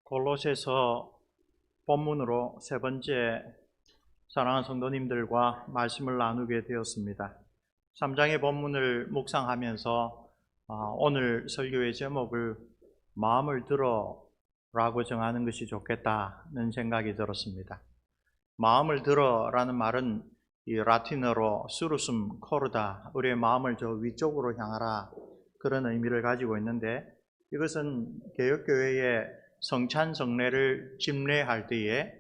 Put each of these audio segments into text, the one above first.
골로새서 본문으로 세 번째 사랑하는 성도님들과 말씀을 나누게 되었습니다. 3장의 본문을 묵상하면서 오늘 설교의 제목을 마음을 들어 라고 정하는 것이 좋겠다는 생각이 들었습니다. 마음을 들어 라는 말은 이 라틴어로 수루숨 코르다, 우리의 마음을 저 위쪽으로 향하라, 그런 의미를 가지고 있는데, 이것은 개혁교회의 성찬성례를 집례할 때에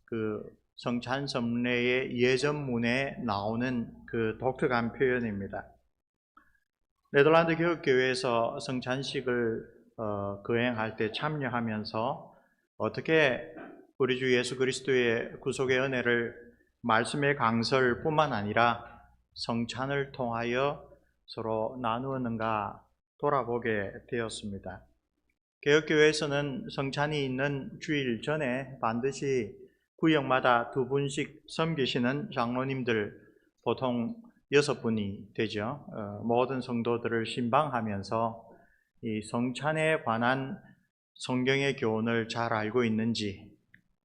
그 성찬성례의 예전문에 나오는 그 독특한 표현입니다. 네덜란드 개혁교회에서 성찬식을 거행할 때 참여하면서 어떻게 우리 주 예수 그리스도의 구속의 은혜를 말씀의 강설뿐만 아니라 성찬을 통하여 서로 나누었는가 돌아보게 되었습니다. 개혁교회에서는 성찬이 있는 주일 전에 반드시 구역마다 2분씩 섬기시는 장로님들, 보통 6분이 되죠. 모든 성도들을 신방하면서 이 성찬에 관한 성경의 교훈을 잘 알고 있는지,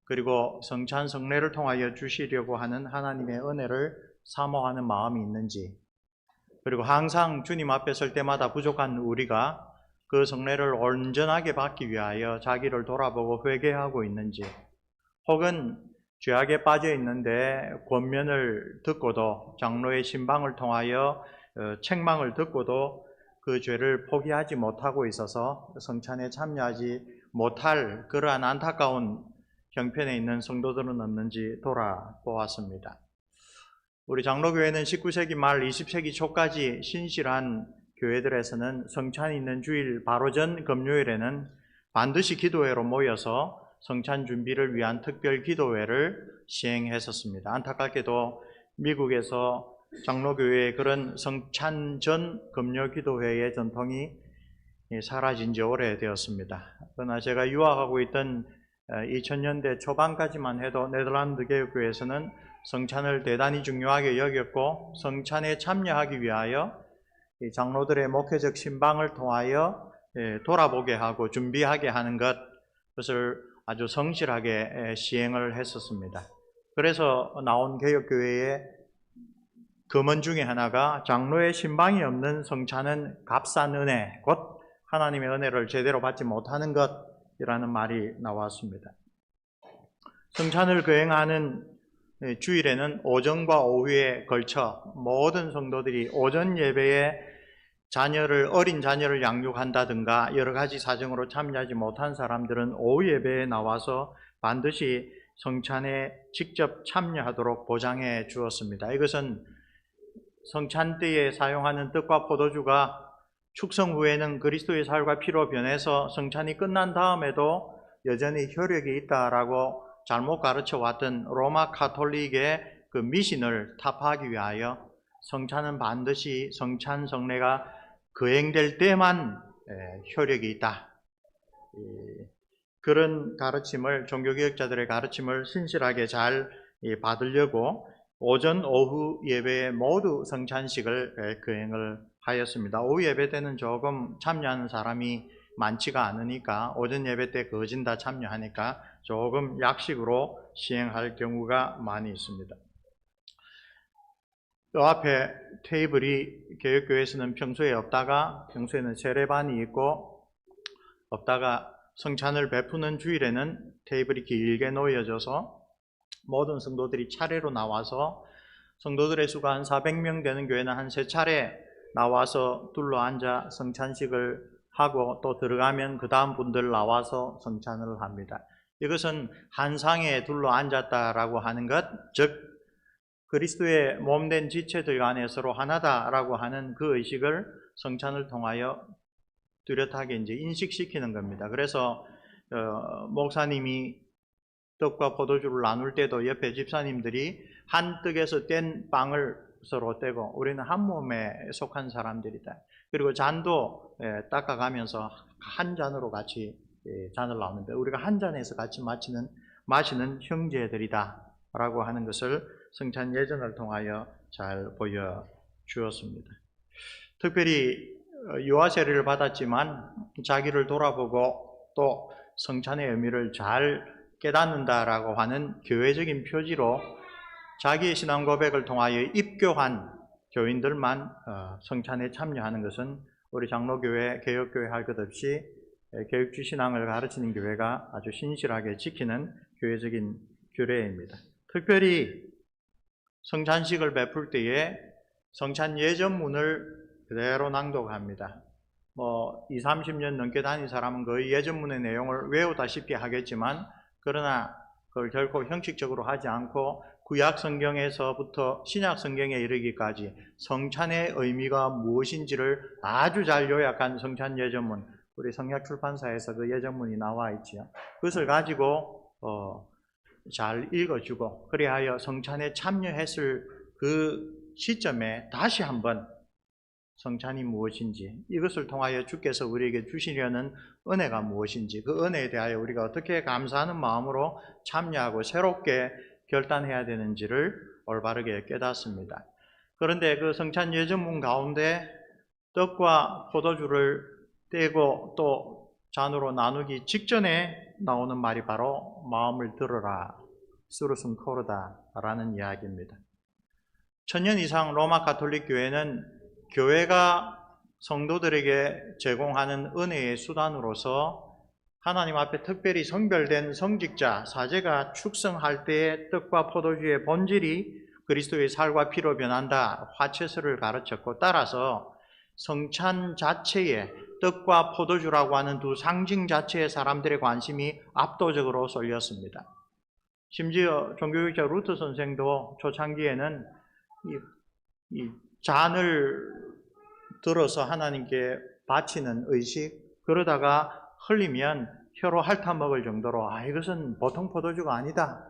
그리고 성찬 성례를 통하여 주시려고 하는 하나님의 은혜를 사모하는 마음이 있는지, 그리고 항상 주님 앞에 설 때마다 부족한 우리가 그 성례를 온전하게 받기 위하여 자기를 돌아보고 회개하고 있는지, 혹은 죄악에 빠져 있는데 권면을 듣고도, 장로의 신방을 통하여 책망을 듣고도 그 죄를 포기하지 못하고 있어서 성찬에 참여하지 못할 그러한 안타까운 형편에 있는 성도들은 없는지 돌아보았습니다. 우리 장로교회는 19세기 말 20세기 초까지 신실한 교회들에서는 성찬이 있는 주일 바로 전 금요일에는 반드시 기도회로 모여서 성찬 준비를 위한 특별 기도회를 시행했었습니다. 안타깝게도 미국에서 장로교회의 그런 성찬 전 금요 기도회의 전통이 사라진 지 오래되었습니다. 그러나 제가 유학하고 있던 2000년대 초반까지만 해도 네덜란드 개혁교회에서는 성찬을 대단히 중요하게 여겼고, 성찬에 참여하기 위하여 장로들의 목회적 신방을 통하여 돌아보게 하고 준비하게 하는 것을 아주 성실하게 시행을 했었습니다. 그래서 나온 개혁교회의 금언 중에 하나가 장로의 신방이 없는 성찬은 값싼 은혜, 곧 하나님의 은혜를 제대로 받지 못하는 것이라는 말이 나왔습니다. 성찬을 거행하는 주일에는 오전과 오후에 걸쳐 모든 성도들이 오전 예배에 어린 자녀를 양육한다든가 여러 가지 사정으로 참여하지 못한 사람들은 오후 예배에 나와서 반드시 성찬에 직접 참여하도록 보장해 주었습니다. 이것은 성찬 때에 사용하는 떡과 포도주가 축성 후에는 그리스도의 살과 피로 변해서 성찬이 끝난 다음에도 여전히 효력이 있다라고 잘못 가르쳐 왔던 로마 카톨릭의 그 미신을 타파하기 위하여 성찬은 반드시 성찬 성례가 거행될 때만 효력이 있다, 그런 가르침을, 종교개혁자들의 가르침을 신실하게 잘 받으려고 오전, 오후 예배에 모두 성찬식을 거행을 하였습니다. 오후 예배 때는 조금 참여하는 사람이 많지가 않으니까, 오전 예배 때 거진 다 참여하니까 조금 약식으로 시행할 경우가 많이 있습니다. 또 앞에 테이블이 개혁교회에서는 평소에 없다가, 평소에는 세례반이 있고 없다가 성찬을 베푸는 주일에는 테이블이 길게 놓여져서 모든 성도들이 차례로 나와서, 성도들의 수가 한 400명 되는 교회는 한 3차례 나와서 둘러앉아 성찬식을 하고, 또 들어가면 그 다음 분들 나와서 성찬을 합니다. 이것은 한 상에 둘러앉았다라고 하는 것, 즉 그리스도의 몸된 지체들 간에 서로 하나다라고 하는 그 의식을 성찬을 통하여 뚜렷하게 이제 인식시키는 겁니다. 그래서 목사님이 떡과 포도주를 나눌 때도 옆에 집사님들이 한 떡에서 뗀 빵을 서로 떼고, 우리는 한 몸에 속한 사람들이다. 그리고 잔도 닦아가면서 한 잔으로 같이 잔을 나누는데, 우리가 한 잔에서 같이 마시는 형제들이다 라고 하는 것을 성찬 예전을 통하여 잘 보여주었습니다. 특별히 유아 세례를 받았지만 자기를 돌아보고 또 성찬의 의미를 잘 깨닫는다라고 하는 교회적인 표지로 자기의 신앙 고백을 통하여 입교한 교인들만 성찬에 참여하는 것은 우리 장로교회, 개혁교회 할 것 없이 개혁주의 신앙을 가르치는 교회가 아주 신실하게 지키는 교회적인 규례입니다. 특별히 성찬식을 베풀 때에 성찬 예전문을 그대로 낭독합니다. 20, 30년 넘게 다닌 사람은 거의 예전문의 내용을 외우다시피 하겠지만, 그러나 그걸 결코 형식적으로 하지 않고 구약 성경에서부터 신약 성경에 이르기까지 성찬의 의미가 무엇인지를 아주 잘 요약한 성찬 예전문, 우리 성약 출판사에서 그 예전문이 나와 있지요. 그것을 가지고 잘 읽어주고, 그리하여 성찬에 참여했을 그 시점에 다시 한번 성찬이 무엇인지, 이것을 통하여 주께서 우리에게 주시려는 은혜가 무엇인지, 그 은혜에 대하여 우리가 어떻게 감사하는 마음으로 참여하고 새롭게 결단해야 되는지를 올바르게 깨닫습니다. 그런데 그 성찬 예전문 가운데 떡과 포도주를 떼고 또 잔으로 나누기 직전에 나오는 말이 바로 마음을 들어라, 수르숨 코르다 라는 이야기입니다. 1000년 이상 로마 가톨릭 교회는 교회가 성도들에게 제공하는 은혜의 수단으로서 하나님 앞에 특별히 성별된 성직자, 사제가 축성할 때의 떡과 포도주의 본질이 그리스도의 살과 피로 변한다, 화채설을 가르쳤고, 따라서 성찬 자체에 떡과 포도주라고 하는 두 상징 자체에 사람들의 관심이 압도적으로 쏠렸습니다. 심지어 종교개혁자 루터 선생도 초창기에는 이 잔을 들어서 하나님께 바치는 의식, 그러다가 흘리면 혀로 핥아 먹을 정도로 이것은 보통 포도주가 아니다,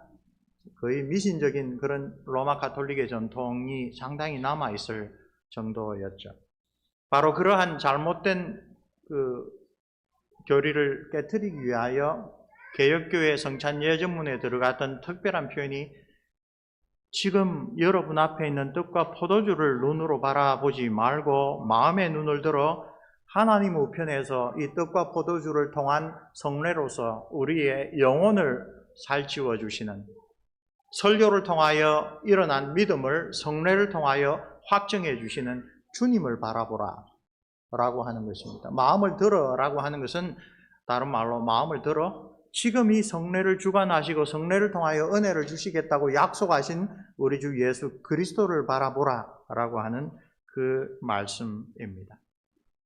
거의 미신적인 그런 로마 가톨릭의 전통이 상당히 남아있을 정도였죠. 바로 그러한 잘못된 그 교리를 깨트리기 위하여 개혁교회 성찬 예전문에 들어갔던 특별한 표현이, 지금 여러분 앞에 있는 떡과 포도주를 눈으로 바라보지 말고 마음의 눈을 들어 하나님 우편에서 이 떡과 포도주를 통한 성례로서 우리의 영혼을 살찌워 주시는, 설교를 통하여 일어난 믿음을 성례를 통하여 확정해 주시는 주님을 바라보라 라고 하는 것입니다. 마음을 들어 라고 하는 것은 다른 말로 마음을 들어 지금 이 성례를 주관하시고 성례를 통하여 은혜를 주시겠다고 약속하신 우리 주 예수 그리스도를 바라보라 라고 하는 그 말씀입니다.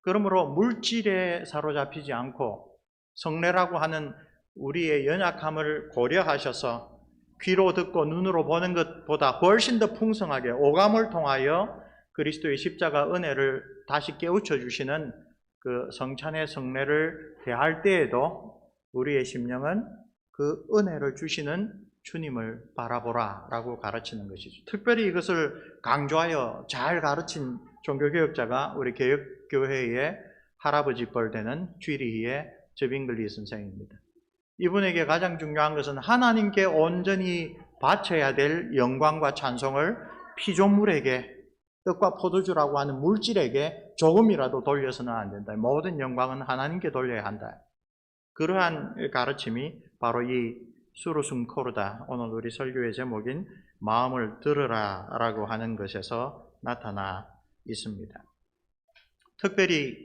그러므로 물질에 사로잡히지 않고 성례라고 하는 우리의 연약함을 고려하셔서 귀로 듣고 눈으로 보는 것보다 훨씬 더 풍성하게 오감을 통하여 그리스도의 십자가 은혜를 다시 깨우쳐 주시는 그 성찬의 성례를 대할 때에도 우리의 심령은 그 은혜를 주시는 주님을 바라보라 라고 가르치는 것이죠. 특별히 이것을 강조하여 잘 가르친 종교개혁자가 우리 개혁교회의 할아버지 뻘 되는 쥐리히의 저빙글리 선생입니다. 이분에게 가장 중요한 것은 하나님께 온전히 바쳐야 될 영광과 찬송을 피조물에게, 떡과 포도주라고 하는 물질에게 조금이라도 돌려서는 안 된다. 모든 영광은 하나님께 돌려야 한다. 그러한 가르침이 바로 이 수르숨 코르다, 오늘 우리 설교의 제목인 마음을 들으라 라고 하는 것에서 나타나 있습니다. 특별히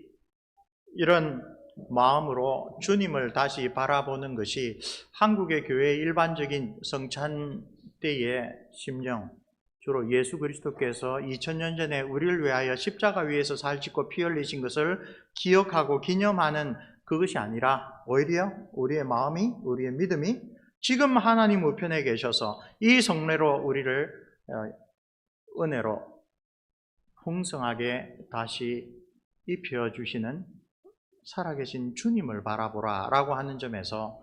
이런 마음으로 주님을 다시 바라보는 것이 한국의 교회의 일반적인 성찬 때의 심령, 주로 예수 그리스도께서 2000년 전에 우리를 위하여 십자가 위에서 살짓고 피 흘리신 것을 기억하고 기념하는 그것이 아니라 오히려 우리의 마음이, 우리의 믿음이 지금 하나님 우편에 계셔서 이 성례로 우리를 은혜로 풍성하게 다시 입혀주시는 살아계신 주님을 바라보라 라고 하는 점에서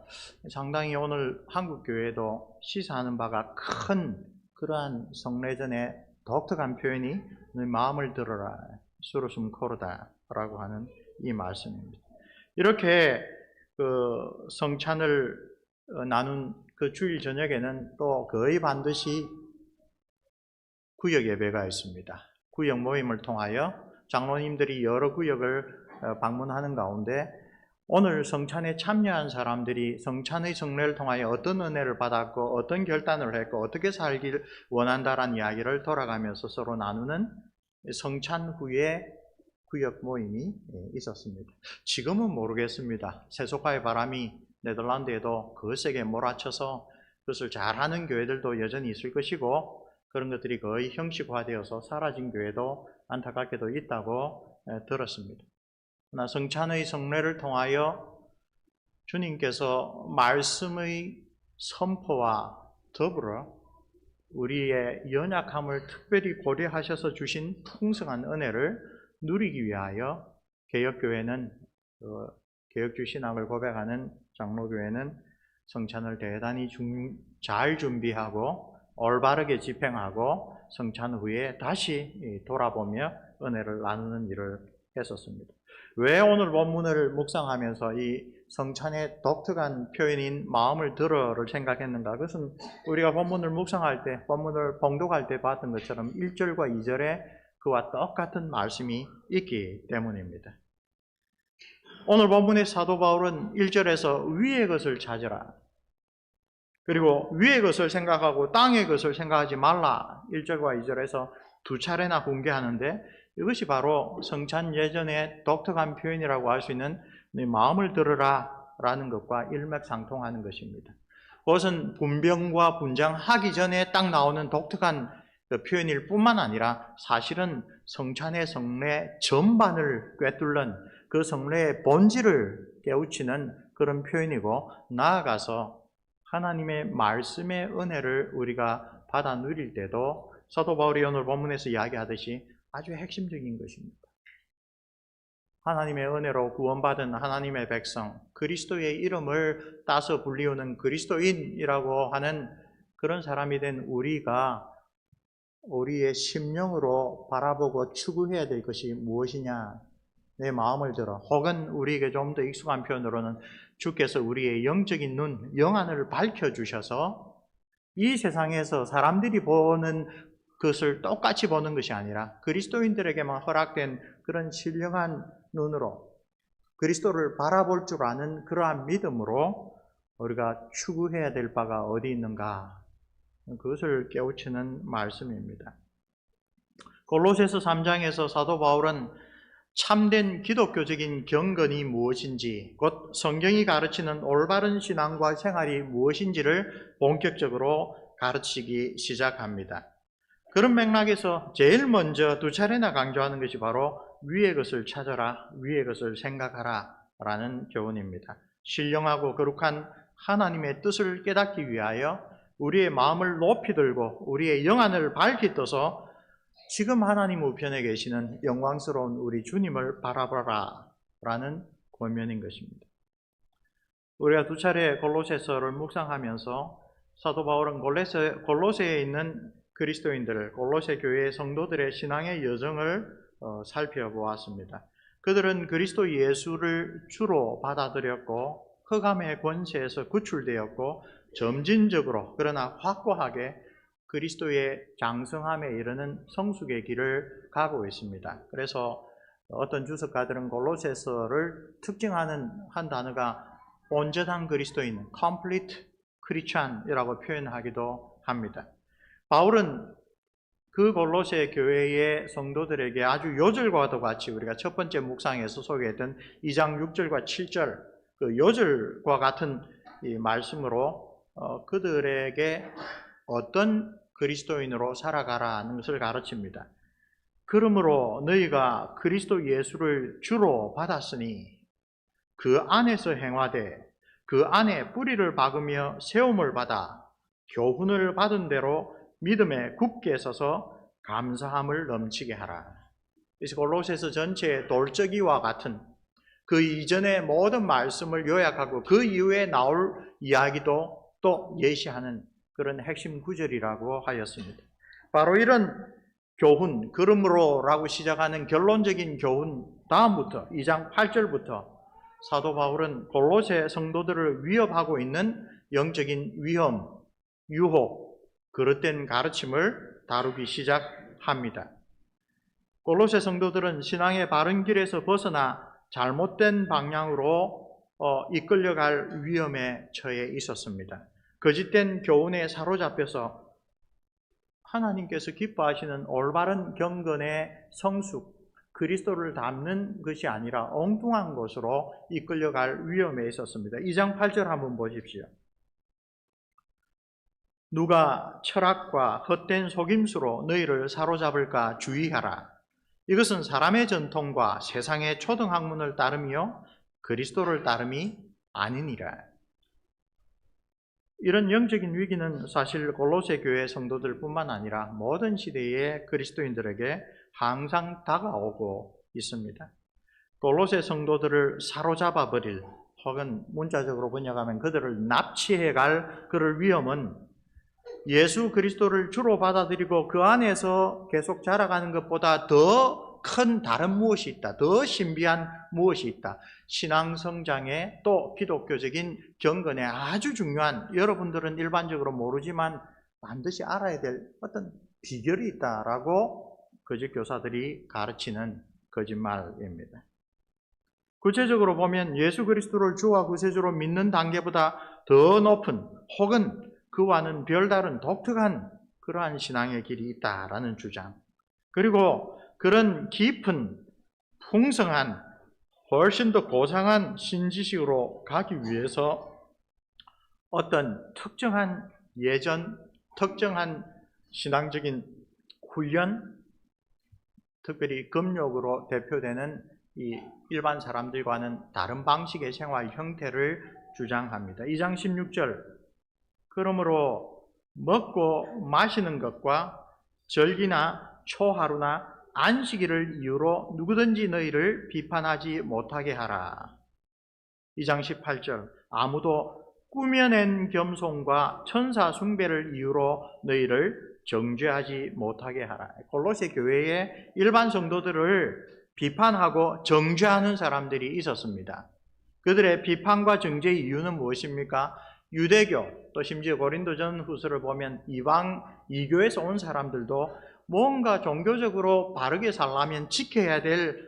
상당히 오늘 한국교회도 시사하는 바가 큰 그러한 성례전의 독특한 표현이 마음을 들어라, 수르숨 코르다 라고 하는 이 말씀입니다. 이렇게 그 성찬을 나눈 그 주일 저녁에는 또 거의 반드시 구역 예배가 있습니다. 구역 모임을 통하여 장로님들이 여러 구역을 방문하는 가운데 오늘 성찬에 참여한 사람들이 성찬의 성례를 통하여 어떤 은혜를 받았고 어떤 결단을 했고 어떻게 살길 원한다라는 이야기를 돌아가면서 서로 나누는 성찬 후에 구역 모임이 있었습니다. 지금은 모르겠습니다. 세속화의 바람이 네덜란드에도 거세게 몰아쳐서 그것을 잘하는 교회들도 여전히 있을 것이고 그런 것들이 거의 형식화되어서 사라진 교회도 안타깝게도 있다고 들었습니다. 그러나 성찬의 성례를 통하여 주님께서 말씀의 선포와 더불어 우리의 연약함을 특별히 고려하셔서 주신 풍성한 은혜를 누리기 위하여 개혁교회는 개혁주 신학을 고백하는 장로교회는 성찬을 대단히 잘 준비하고 올바르게 집행하고 성찬 후에 다시 돌아보며 은혜를 나누는 일을 했었습니다. 왜 오늘 본문을 묵상하면서 이 성찬의 독특한 표현인 마음을 들어를 생각했는가? 그것은 우리가 본문을 묵상할 때, 본문을 봉독할 때 봤던 것처럼 1절과 2절에 그와 똑같은 말씀이 있기 때문입니다. 오늘 본문의 사도 바울은 1절에서 위의 것을 찾으라. 그리고 위의 것을 생각하고 땅의 것을 생각하지 말라. 1절과 2절에서 두 차례나 공개하는데 이것이 바로 성찬 예전의 독특한 표현이라고 할 수 있는 마음을 들으라 라는 것과 일맥상통하는 것입니다. 그것은 분병과 분장하기 전에 딱 나오는 독특한 표현일 뿐만 아니라 사실은 성찬의 성례 전반을 꿰뚫는 그 성례의 본질을 깨우치는 그런 표현이고 나아가서 하나님의 말씀의 은혜를 우리가 받아 누릴 때도 사도 바울이 오늘 본문에서 이야기하듯이 아주 핵심적인 것입니다. 하나님의 은혜로 구원받은 하나님의 백성, 그리스도의 이름을 따서 불리우는 그리스도인이라고 하는 그런 사람이 된 우리가 우리의 심령으로 바라보고 추구해야 될 것이 무엇이냐? 내 마음을 들어. 혹은 우리에게 좀 더 익숙한 표현으로는 주께서 우리의 영적인 눈, 영안을 밝혀주셔서 이 세상에서 사람들이 보는 그것을 똑같이 보는 것이 아니라 그리스도인들에게만 허락된 그런 신령한 눈으로 그리스도를 바라볼 줄 아는 그러한 믿음으로 우리가 추구해야 될 바가 어디 있는가? 그것을 깨우치는 말씀입니다. 골로새서 3장에서 사도 바울은 참된 기독교적인 경건이 무엇인지, 곧 성경이 가르치는 올바른 신앙과 생활이 무엇인지를 본격적으로 가르치기 시작합니다. 그런 맥락에서 제일 먼저 두 차례나 강조하는 것이 바로 위의 것을 찾아라, 위의 것을 생각하라 라는 교훈입니다. 신령하고 거룩한 하나님의 뜻을 깨닫기 위하여 우리의 마음을 높이 들고 우리의 영안을 밝히 떠서 지금 하나님 우편에 계시는 영광스러운 우리 주님을 바라보라 라는 권면인 것입니다. 우리가 두 차례 골로새서를 묵상하면서 사도 바울은 골로새에 있는 그리스도인들, 골로새 교회의 성도들의 신앙의 여정을 살펴보았습니다. 그들은 그리스도 예수를 주로 받아들였고 흑암의 권세에서 구출되었고 점진적으로 그러나 확고하게 그리스도의 장성함에 이르는 성숙의 길을 가고 있습니다. 그래서 어떤 주석가들은 골로새서를 특징하는 한 단어가 온전한 그리스도인, complete Christian이라고 표현하기도 합니다. 바울은 그 골로새 교회의 성도들에게 아주 요절과도 같이 우리가 첫 번째 묵상에서 소개했던 2장 6절과 7절 그 요절과 같은 이 말씀으로 그들에게 어떤 그리스도인으로 살아가라는 것을 가르칩니다. 그러므로 너희가 그리스도 예수를 주로 받았으니 그 안에서 행하되 그 안에 뿌리를 박으며 세움을 받아 교훈을 받은 대로 믿음에 굳게 서서 감사함을 넘치게 하라. 그래서 골로새서 전체의 돌적이와 같은 그 이전의 모든 말씀을 요약하고 그 이후에 나올 이야기도 또 예시하는 그런 핵심 구절이라고 하였습니다. 바로 이런 교훈, 그러므로라고 시작하는 결론적인 교훈 다음부터 2장 8절부터 사도 바울은 골로새 성도들을 위협하고 있는 영적인 위험, 유혹, 그릇된 가르침을 다루기 시작합니다. 골로새 성도들은 신앙의 바른 길에서 벗어나 잘못된 방향으로 이끌려갈 위험에 처해 있었습니다. 거짓된 교훈에 사로잡혀서 하나님께서 기뻐하시는 올바른 경건의 성숙, 그리스도를 닮는 것이 아니라 엉뚱한 것으로 이끌려갈 위험에 있었습니다. 2장 8절 한번 보십시오. 누가 철학과 헛된 속임수로 너희를 사로잡을까 주의하라. 이것은 사람의 전통과 세상의 초등학문을 따르며 그리스도를 따름이 아니니라. 이런 영적인 위기는 사실 골로새 교회 성도들뿐만 아니라 모든 시대의 그리스도인들에게 항상 다가오고 있습니다. 골로새 성도들을 사로잡아 버릴, 혹은 문자적으로 번역하면 그들을 납치해 갈 그럴 위험은 예수 그리스도를 주로 받아들이고 그 안에서 계속 자라가는 것보다 더 큰 다른 무엇이 있다. 더 신비한 무엇이 있다. 신앙 성장에 또 기독교적인 경건에 아주 중요한, 여러분들은 일반적으로 모르지만 반드시 알아야 될 어떤 비결이 있다라고 거짓 교사들이 가르치는 거짓말입니다. 구체적으로 보면 예수 그리스도를 주와 구세주로 믿는 단계보다 더 높은, 혹은 그와는 별다른 독특한 그러한 신앙의 길이 있다라는 주장, 그리고 그런 깊은, 풍성한, 훨씬 더 고상한 신지식으로 가기 위해서 어떤 특정한 예전, 특정한 신앙적인 훈련, 특별히 금욕으로 대표되는 이 일반 사람들과는 다른 방식의 생활 형태를 주장합니다. 2장 16절, 그러므로 먹고 마시는 것과 절기나 초하루나 안식일을 이유로 누구든지 너희를 비판하지 못하게 하라. 2장 18절, 아무도 꾸며낸 겸손과 천사 숭배를 이유로 너희를 정죄하지 못하게 하라. 골로새 교회의 일반 성도들을 비판하고 정죄하는 사람들이 있었습니다. 그들의 비판과 정죄의 이유는 무엇입니까? 유대교, 또 심지어 고린도전 후서를 보면 이방 이교에서 온 사람들도 뭔가 종교적으로 바르게 살려면 지켜야 될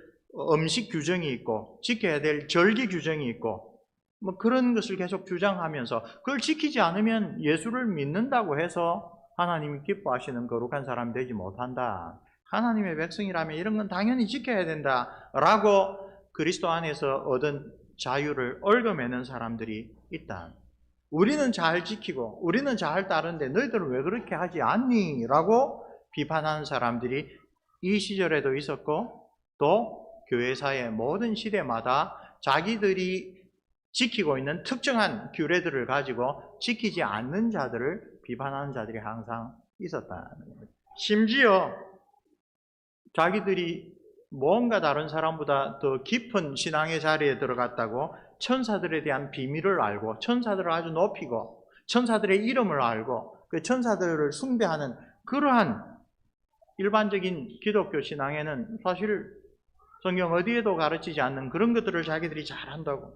음식 규정이 있고 지켜야 될 절기 규정이 있고 뭐 그런 것을 계속 주장하면서 그걸 지키지 않으면 예수를 믿는다고 해서 하나님이 기뻐하시는 거룩한 사람이 되지 못한다. 하나님의 백성이라면 이런 건 당연히 지켜야 된다라고 그리스도 안에서 얻은 자유를 얽어매는 사람들이 있다. 우리는 잘 지키고 우리는 잘 따르는데 너희들은 왜 그렇게 하지 않니? 라고 비판하는 사람들이 이 시절에도 있었고, 또 교회사의 모든 시대마다 자기들이 지키고 있는 특정한 규례들을 가지고 지키지 않는 자들을 비판하는 자들이 항상 있었다는 겁니다. 심지어 자기들이 뭔가 다른 사람보다 더 깊은 신앙의 자리에 들어갔다고 천사들에 대한 비밀을 알고 천사들을 아주 높이고 천사들의 이름을 알고 그 천사들을 숭배하는 그러한 일반적인 기독교 신앙에는 사실 성경 어디에도 가르치지 않는 그런 것들을 자기들이 잘한다고,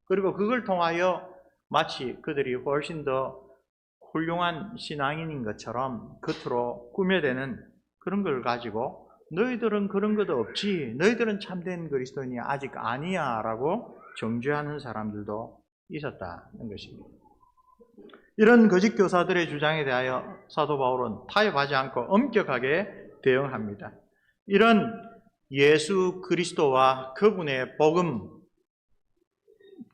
그리고 그걸 통하여 마치 그들이 훨씬 더 훌륭한 신앙인인 것처럼 겉으로 꾸며대는 그런 걸 가지고 너희들은 그런 것도 없지, 너희들은 참된 그리스도인이 아직 아니야 라고 정죄하는 사람들도 있었다는 것입니다. 이런 거짓 교사들의 주장에 대하여 사도 바울은 타협하지 않고 엄격하게 대응합니다. 이런 예수 그리스도와 그분의 복음,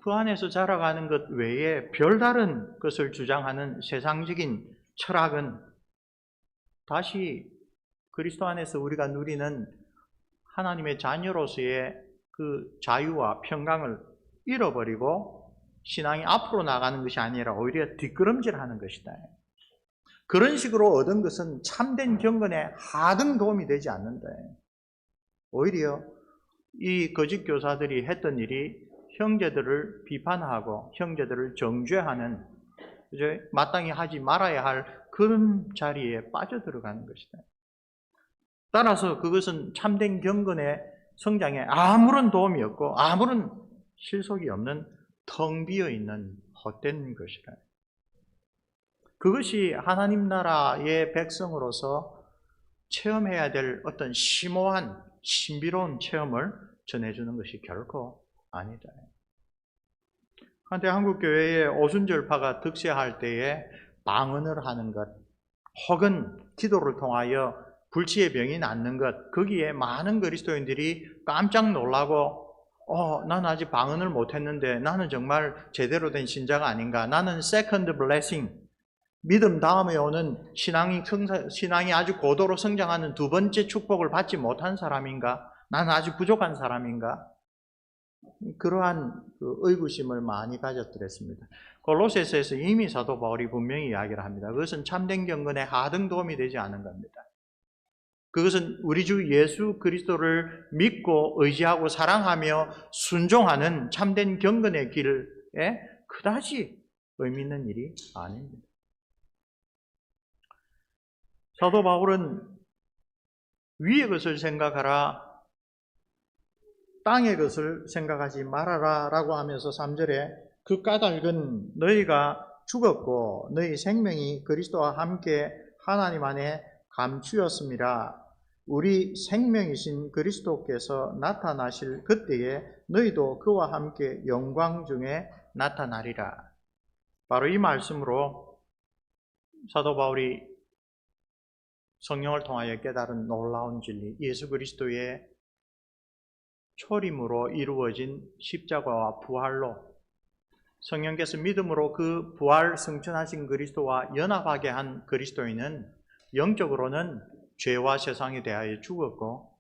그 안에서 자라가는 것 외에 별다른 것을 주장하는 세상적인 철학은 다시 그리스도 안에서 우리가 누리는 하나님의 자녀로서의 그 자유와 평강을 잃어버리고 신앙이 앞으로 나가는 것이 아니라 오히려 뒷걸음질하는 것이다. 그런 식으로 얻은 것은 참된 경건에 하등 도움이 되지 않는다. 오히려 이 거짓 교사들이 했던 일이 형제들을 비판하고 형제들을 정죄하는, 마땅히 하지 말아야 할 그런 자리에 빠져들어가는 것이다. 따라서 그것은 참된 경건의 성장에 아무런 도움이 없고 아무런 실속이 없는 텅 비어있는 헛된 것이다. 그것이 하나님 나라의 백성으로서 체험해야 될 어떤 심오한 신비로운 체험을 전해주는 것이 결코 아니다. 한때 한국교회에 오순절파가 득세할 때에 방언을 하는 것, 혹은 기도를 통하여 불치의 병이 낫는 것, 거기에 많은 그리스도인들이 깜짝 놀라고 나는 아직 방언을 못했는데 나는 정말 제대로 된 신자가 아닌가, 나는 세컨드 블레싱, 믿음 다음에 오는 신앙이 아주 고도로 성장하는 두 번째 축복을 받지 못한 사람인가, 나는 아주 부족한 사람인가, 그러한 의구심을 많이 가졌더랬습니다. 골로새서에서 이미 사도 바울이 분명히 이야기를 합니다. 그것은 참된 경건에 하등 도움이 되지 않은 겁니다. 그것은 우리 주 예수 그리스도를 믿고 의지하고 사랑하며 순종하는 참된 경건의 길에 그다지 의미 있는 일이 아닙니다. 사도 바울은 위의 것을 생각하라, 땅의 것을 생각하지 말아라 라고 하면서 3절에 그 까닭은 너희가 죽었고 너희 생명이 그리스도와 함께 하나님 안에 감추었음이라. 우리 생명이신 그리스도께서 나타나실 그때에 너희도 그와 함께 영광 중에 나타나리라. 바로 이 말씀으로 사도 바울이 성령을 통하여 깨달은 놀라운 진리, 예수 그리스도의 초림으로 이루어진 십자가와 부활로 성령께서 믿음으로 그 부활 승천하신 그리스도와 연합하게 한 그리스도인은 영적으로는 죄와 세상에 대하여 죽었고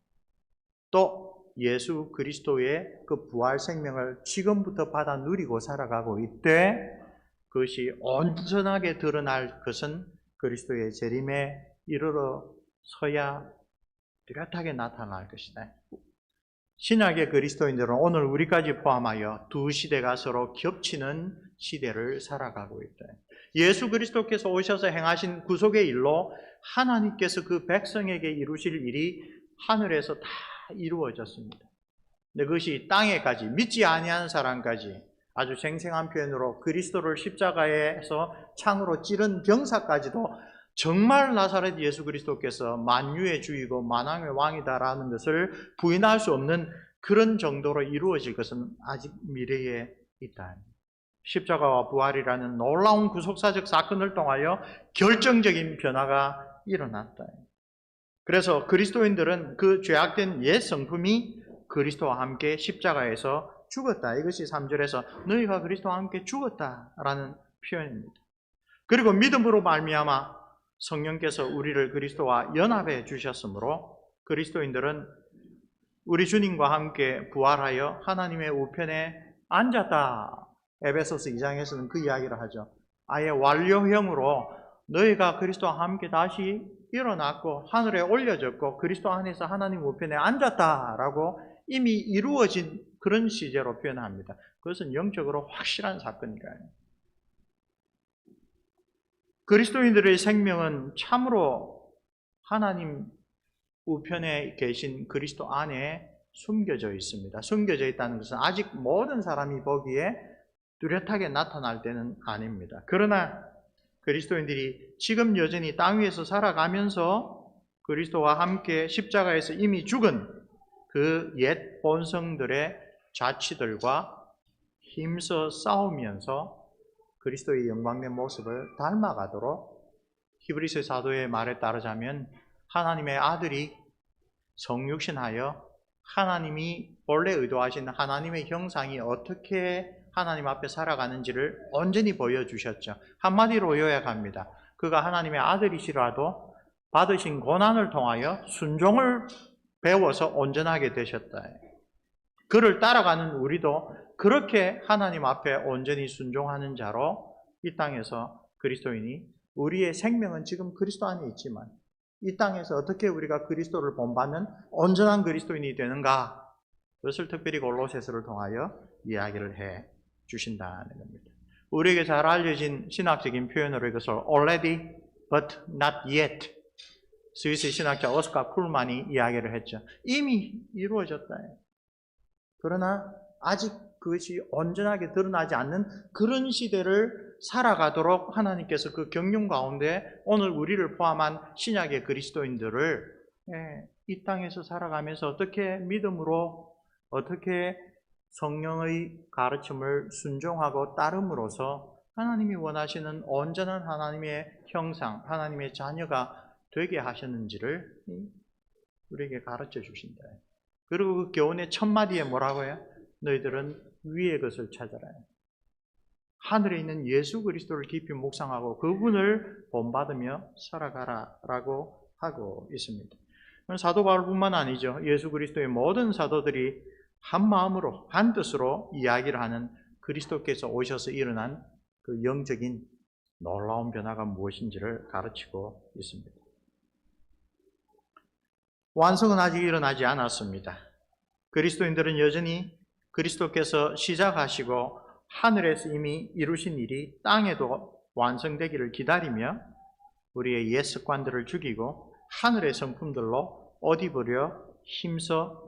또 예수 그리스도의 그 부활 생명을 지금부터 받아 누리고 살아가고 있되 그것이 온전하게 드러날 것은 그리스도의 재림에 이르러 서야 뚜렷하게 나타날 것이다. 신약의 그리스도인들은 오늘 우리까지 포함하여 두 시대가 서로 겹치는 시대를 살아가고 있다. 예수 그리스도께서 오셔서 행하신 구속의 일로 하나님께서 그 백성에게 이루실 일이 하늘에서 다 이루어졌습니다. 근데 그것이 땅에까지, 믿지 아니하는 사람까지 아주 생생한 표현으로 그리스도를 십자가에서 창으로 찌른 병사까지도 정말 나사렛 예수 그리스도께서 만유의 주이고 만왕의 왕이다라는 것을 부인할 수 없는 그런 정도로 이루어질 것은 아직 미래에 있다. 십자가와 부활이라는 놀라운 구속사적 사건을 통하여 결정적인 변화가 일어났다. 그래서 그리스도인들은 그 죄악된 옛 성품이 그리스도와 함께 십자가에서 죽었다. 이것이 3절에서 너희가 그리스도와 함께 죽었다라는 표현입니다. 그리고 믿음으로 말미암아 성령께서 우리를 그리스도와 연합해 주셨으므로 그리스도인들은 우리 주님과 함께 부활하여 하나님의 우편에 앉았다. 에베소서 2장에서는 그 이야기를 하죠. 아예 완료형으로 너희가 그리스도와 함께 다시 일어났고 하늘에 올려졌고 그리스도 안에서 하나님 우편에 앉았다라고 이미 이루어진 그런 시제로 표현합니다. 그것은 영적으로 확실한 사건이에요. 그리스도인들의 생명은 참으로 하나님 우편에 계신 그리스도 안에 숨겨져 있습니다. 숨겨져 있다는 것은 아직 모든 사람이 보기에 뚜렷하게 나타날 때는 아닙니다. 그러나 그리스도인들이 지금 여전히 땅 위에서 살아가면서 그리스도와 함께 십자가에서 이미 죽은 그 옛 본성들의 자취들과 힘써 싸우면서 그리스도의 영광된 모습을 닮아가도록 히브리서 사도의 말에 따르자면 하나님의 아들이 성육신하여 하나님이 본래 의도하신 하나님의 형상이 어떻게 하나님 앞에 살아가는지를 온전히 보여주셨죠. 한마디로 요약합니다. 그가 하나님의 아들이시라도 받으신 고난을 통하여 순종을 배워서 온전하게 되셨다. 그를 따라가는 우리도 그렇게 하나님 앞에 온전히 순종하는 자로 이 땅에서 그리스도인이 우리의 생명은 지금 그리스도 안에 있지만 이 땅에서 어떻게 우리가 그리스도를 본받는 온전한 그리스도인이 되는가? 그것을 특별히 골로새서를 통하여 이야기를 해 주신다는 겁니다. 우리에게 잘 알려진 신학적인 표현으로 이것을 already but not yet 스위스 신학자 오스카 쿨만이 이야기를 했죠. 이미 이루어졌다. 그러나 아직 그것이 온전하게 드러나지 않는 그런 시대를 살아가도록 하나님께서 그 경륜 가운데 오늘 우리를 포함한 신약의 그리스도인들을 이 땅에서 살아가면서 어떻게 믿음으로 어떻게 성령의 가르침을 순종하고 따름으로써 하나님이 원하시는 온전한 하나님의 형상, 하나님의 자녀가 되게 하셨는지를 우리에게 가르쳐 주신다. 그리고 그 교훈의 첫 마디에 뭐라고 해요? 너희들은 위의 것을 찾아라. 하늘에 있는 예수 그리스도를 깊이 묵상하고 그분을 본받으며 살아가라라고 하고 있습니다. 사도 바울뿐만 아니죠. 예수 그리스도의 모든 사도들이 한 마음으로 한 뜻으로 이야기를 하는 그리스도께서 오셔서 일어난 그 영적인 놀라운 변화가 무엇인지를 가르치고 있습니다. 완성은 아직 일어나지 않았습니다. 그리스도인들은 여전히 그리스도께서 시작하시고 하늘에서 이미 이루신 일이 땅에도 완성되기를 기다리며 우리의 옛 습관들을 죽이고 하늘의 성품들로 옷 입으려 힘써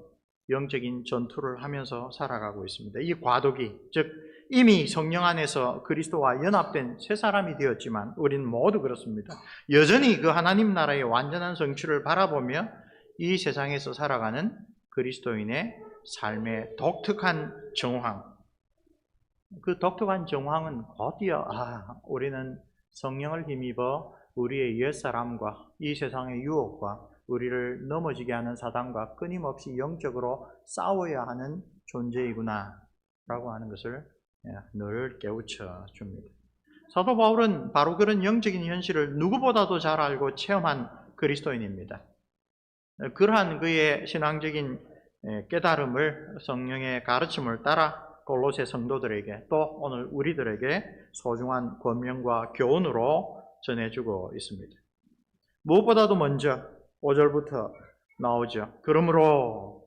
영적인 전투를 하면서 살아가고 있습니다. 이 과도기, 즉 이미 성령 안에서 그리스도와 연합된 새 사람이 되었지만 우리는 모두 그렇습니다. 여전히 그 하나님 나라의 완전한 성취를 바라보며 이 세상에서 살아가는 그리스도인의 삶의 독특한 정황, 그 독특한 정황은 곧이어 우리는 성령을 힘입어 우리의 옛사람과 이 세상의 유혹과 우리를 넘어지게 하는 사단과 끊임없이 영적으로 싸워야 하는 존재이구나 라고 하는 것을 늘 깨우쳐 줍니다. 사도 바울은 바로 그런 영적인 현실을 누구보다도 잘 알고 체험한 그리스도인입니다. 그러한 그의 신앙적인 깨달음을 성령의 가르침을 따라 골로새 성도들에게 또 오늘 우리들에게 소중한 권면과 교훈으로 전해주고 있습니다. 무엇보다도 먼저 5절부터 나오죠. 그러므로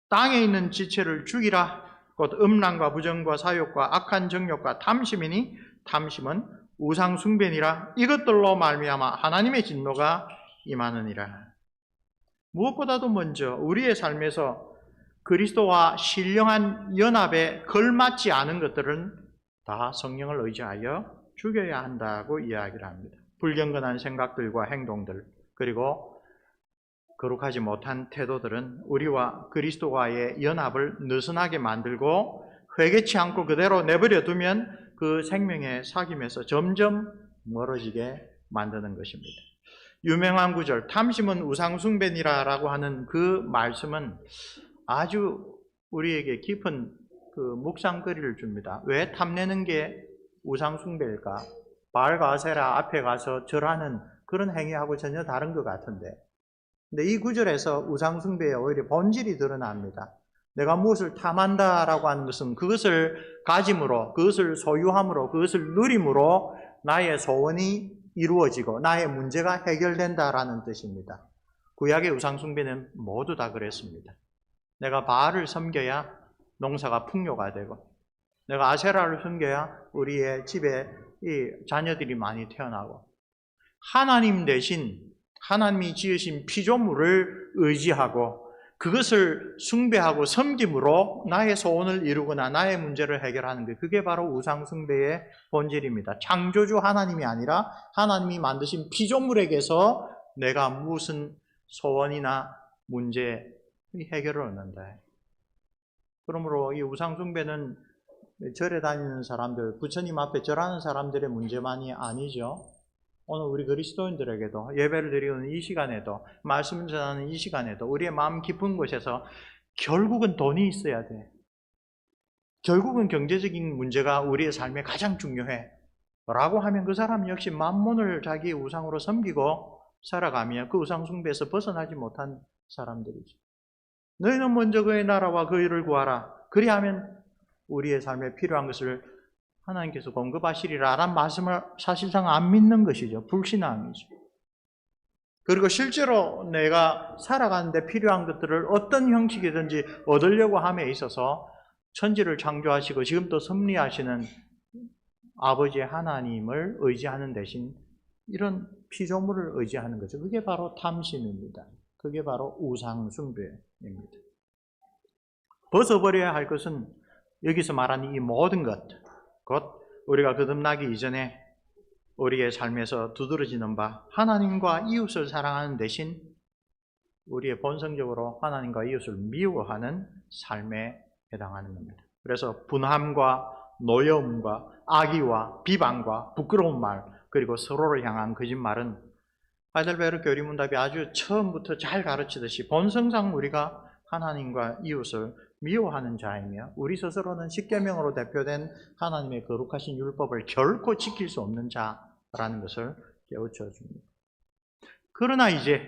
땅에 있는 지체를 죽이라. 곧 음란과 부정과 사욕과 악한 정욕과 탐심이니 탐심은 우상 숭배니라. 이것들로 말미암아 하나님의 진노가 임하느니라. 무엇보다도 먼저 우리의 삶에서 그리스도와 신령한 연합에 걸맞지 않은 것들은 다 성령을 의지하여 죽여야 한다고 이야기를 합니다. 불경건한 생각들과 행동들, 그리고 거룩하지 못한 태도들은 우리와 그리스도와의 연합을 느슨하게 만들고 회개치 않고 그대로 내버려 두면 그 생명의 사귐에서 점점 멀어지게 만드는 것입니다. 유명한 구절, 탐심은 우상숭배니라 라고 하는 그 말씀은 아주 우리에게 깊은 그 묵상거리를 줍니다. 왜 탐내는 게 우상숭배일까? 바알과 아세라 앞에 가서 절하는 그런 행위하고 전혀 다른 것 같은데, 근데 이 구절에서 우상숭배의 오히려 본질이 드러납니다. 내가 무엇을 탐한다라고 하는 것은 그것을 가짐으로, 그것을 소유함으로, 그것을 누림으로 나의 소원이 이루어지고 나의 문제가 해결된다라는 뜻입니다. 구약의 우상숭배는 모두 다 그랬습니다. 내가 바알을 섬겨야 농사가 풍요가 되고, 내가 아세라를 섬겨야 우리의 집에 이 자녀들이 많이 태어나고, 하나님 대신 하나님이 지으신 피조물을 의지하고 그것을 숭배하고 섬김으로 나의 소원을 이루거나 나의 문제를 해결하는 게, 그게 바로 우상숭배의 본질입니다. 창조주 하나님이 아니라 하나님이 만드신 피조물에게서 내가 무슨 소원이나 문제 해결을 얻는다. 그러므로 이 우상숭배는 절에 다니는 사람들, 부처님 앞에 절하는 사람들의 문제만이 아니죠. 오늘 우리 그리스도인들에게도 예배를 드리는 이 시간에도, 말씀을 전하는 이 시간에도 우리의 마음 깊은 곳에서 결국은 돈이 있어야 돼. 결국은 경제적인 문제가 우리의 삶에 가장 중요해 라고 하면 그 사람 역시 만몬을 자기의 우상으로 섬기고 살아가며 그 우상 숭배에서 벗어나지 못한 사람들이죠. 너희는 먼저 그의 나라와 그 일을 구하라. 그리하면 우리의 삶에 필요한 것을 하나님께서 공급하시리라 라는 말씀을 사실상 안 믿는 것이죠. 불신앙이죠. 그리고 실제로 내가 살아가는데 필요한 것들을 어떤 형식이든지 얻으려고 함에 있어서 천지를 창조하시고 지금 또 섭리하시는 아버지 하나님을 의지하는 대신 이런 피조물을 의지하는 거죠. 그게 바로 탐심입니다. 그게 바로 우상숭배입니다. 벗어버려야 할 것은 여기서 말하는 이 모든 것, 곧 우리가 거듭나기 이전에 우리의 삶에서 두드러지는 바 하나님과 이웃을 사랑하는 대신 우리의 본성적으로 하나님과 이웃을 미워하는 삶에 해당하는 겁니다. 그래서 분함과 노여움과 악의와 비방과 부끄러운 말, 그리고 서로를 향한 거짓말은 하이델베르 교리문답이 아주 처음부터 잘 가르치듯이 본성상 우리가 하나님과 이웃을 미워하는 자이며 우리 스스로는 십계명으로 대표된 하나님의 거룩하신 율법을 결코 지킬 수 없는 자라는 것을 깨우쳐 줍니다. 그러나 이제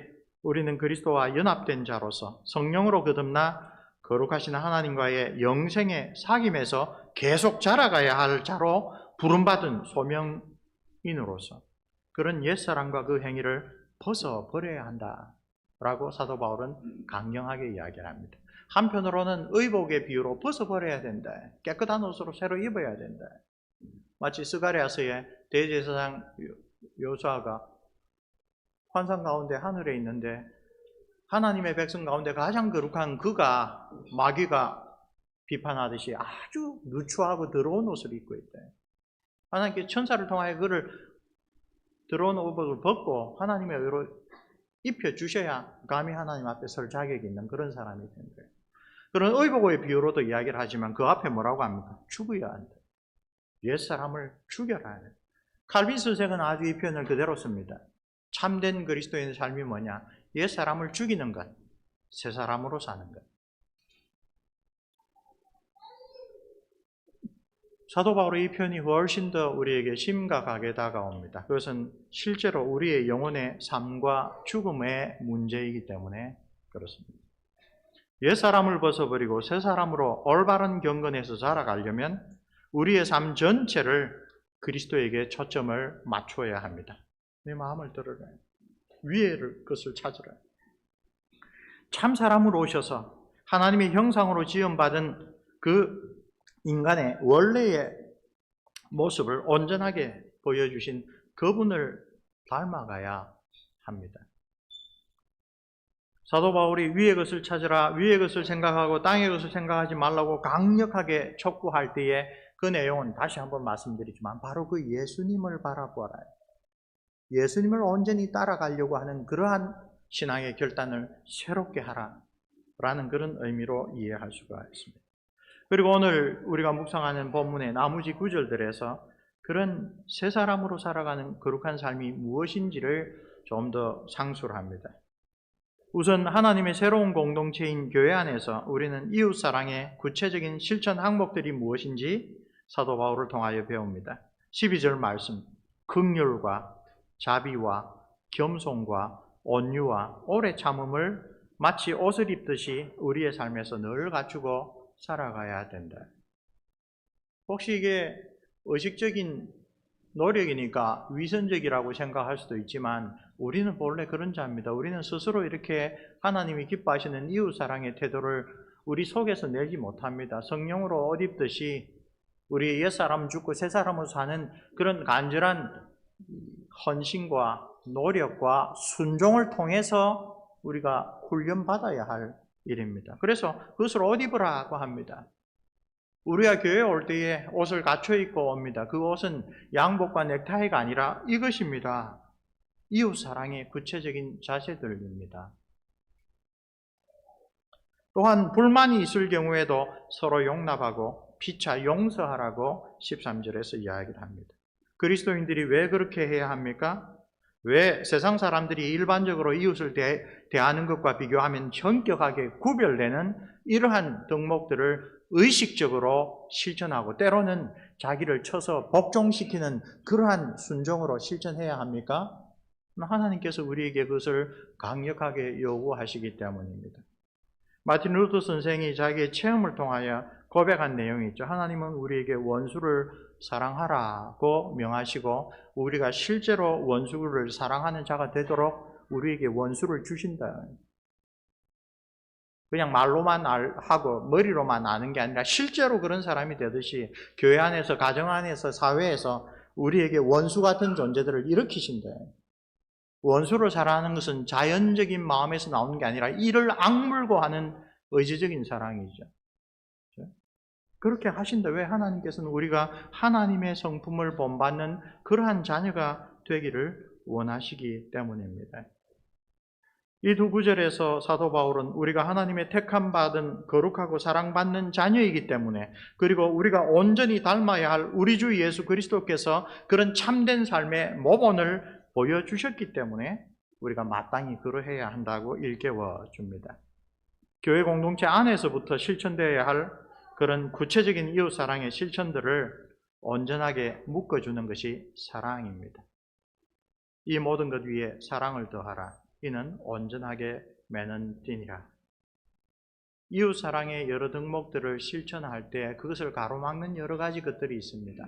우리는 그리스도와 연합된 자로서 성령으로 거듭나 거룩하신 하나님과의 영생의 사귐에서 계속 자라가야 할 자로 부름받은 소명인으로서 그런 옛사람과 그 행위를 벗어버려야 한다라고 사도 바울은 강경하게 이야기를 합니다. 한편으로는 의복의 비유로 벗어버려야 된다. 깨끗한 옷으로 새로 입어야 된다. 마치 스가랴서의 대제사장 요수아가 환상 가운데 하늘에 있는데 하나님의 백성 가운데 가장 거룩한 그가 마귀가 비판하듯이 아주 누추하고 더러운 옷을 입고 있다. 하나님께 천사를 통하여 그를 더러운 옷을 벗고 하나님의 의로 입혀주셔야 감히 하나님 앞에 설 자격이 있는 그런 사람이 된 거예요. 그런 의복의 비유로도 이야기를 하지만 그 앞에 뭐라고 합니까? 죽어야 한다. 옛사람을 죽여라. 칼빈 선생은 아주 이 표현을 그대로 씁니다. 참된 그리스도인의 삶이 뭐냐? 옛사람을 죽이는 것, 새사람으로 사는 것. 사도 바울의 이 표현이 훨씬 더 우리에게 심각하게 다가옵니다. 그것은 실제로 우리의 영혼의 삶과 죽음의 문제이기 때문에 그렇습니다. 옛사람을 벗어버리고 새사람으로 올바른 경건에서 자라가려면 우리의 삶 전체를 그리스도에게 초점을 맞춰야 합니다. 내 마음을 들어라. 위의 것을 찾으라. 참 사람으로 오셔서 하나님의 형상으로 지음받은 그 인간의 원래의 모습을 온전하게 보여주신 그분을 닮아가야 합니다. 사도 바울이 위의 것을 찾으라, 위의 것을 생각하고 땅의 것을 생각하지 말라고 강력하게 촉구할 때에 그 내용은 다시 한번 말씀드리지만 바로 그 예수님을 바라보아라. 예수님을 온전히 따라가려고 하는 그러한 신앙의 결단을 새롭게 하라라는 그런 의미로 이해할 수가 있습니다. 그리고 오늘 우리가 묵상하는 본문의 나머지 구절들에서 그런 새 사람으로 살아가는 거룩한 삶이 무엇인지를 좀 더 상수를 합니다. 우선 하나님의 새로운 공동체인 교회 안에서 우리는 이웃사랑의 구체적인 실천 항목들이 무엇인지 사도 바울을 통하여 배웁니다. 12절 말씀, 긍휼과 자비와 겸손과 온유와 오래 참음을 마치 옷을 입듯이 우리의 삶에서 늘 갖추고 살아가야 된다. 혹시 이게 의식적인 노력이니까 위선적이라고 생각할 수도 있지만 우리는 본래 그런 자입니다. 우리는 스스로 이렇게 하나님이 기뻐하시는 이웃사랑의 태도를 우리 속에서 내지 못합니다. 성령으로 옷 입듯이 우리 옛사람 죽고 새사람으로 사는 그런 간절한 헌신과 노력과 순종을 통해서 우리가 훈련받아야 할 일입니다. 그래서 그것을 옷 입으라고 합니다. 우리가 교회에 올 때에 옷을 갖춰 입고 옵니다. 그 옷은 양복과 넥타이가 아니라 이것입니다. 이웃사랑의 구체적인 자세들입니다. 또한 불만이 있을 경우에도 서로 용납하고 피차 용서하라고 13절에서 이야기를 합니다. 그리스도인들이 왜 그렇게 해야 합니까? 왜 세상 사람들이 일반적으로 이웃을 대하는 것과 비교하면 현격하게 구별되는 이러한 덕목들을 의식적으로 실천하고 때로는 자기를 쳐서 복종시키는 그러한 순종으로 실천해야 합니까? 하나님께서 우리에게 그것을 강력하게 요구하시기 때문입니다. 마틴 루터 선생이 자기의 체험을 통하여 고백한 내용이 있죠. 하나님은 우리에게 원수를 사랑하라고 명하시고 우리가 실제로 원수를 사랑하는 자가 되도록 우리에게 원수를 주신다. 그냥 말로만 하고 머리로만 아는 게 아니라 실제로 그런 사람이 되듯이 교회 안에서, 가정 안에서, 사회에서 우리에게 원수 같은 존재들을 일으키신다. 원수를 사랑하는 것은 자연적인 마음에서 나오는 게 아니라 이를 악물고 하는 의지적인 사랑이죠. 그렇게 하신다. 왜? 하나님께서는 우리가 하나님의 성품을 본받는 그러한 자녀가 되기를 원하시기 때문입니다. 이 두 구절에서 사도 바울은 우리가 하나님의 택함 받은 거룩하고 사랑받는 자녀이기 때문에, 그리고 우리가 온전히 닮아야 할 우리 주 예수 그리스도께서 그런 참된 삶의 모본을 보여주셨기 때문에 우리가 마땅히 그러해야 한다고 일깨워 줍니다. 교회 공동체 안에서부터 실천되어야 할 그런 구체적인 이웃사랑의 실천들을 온전하게 묶어주는 것이 사랑입니다. 이 모든 것 위에 사랑을 더하라. 이는 온전하게 매는 띠니라. 이웃사랑의 여러 덕목들을 실천할 때 그것을 가로막는 여러 가지 것들이 있습니다.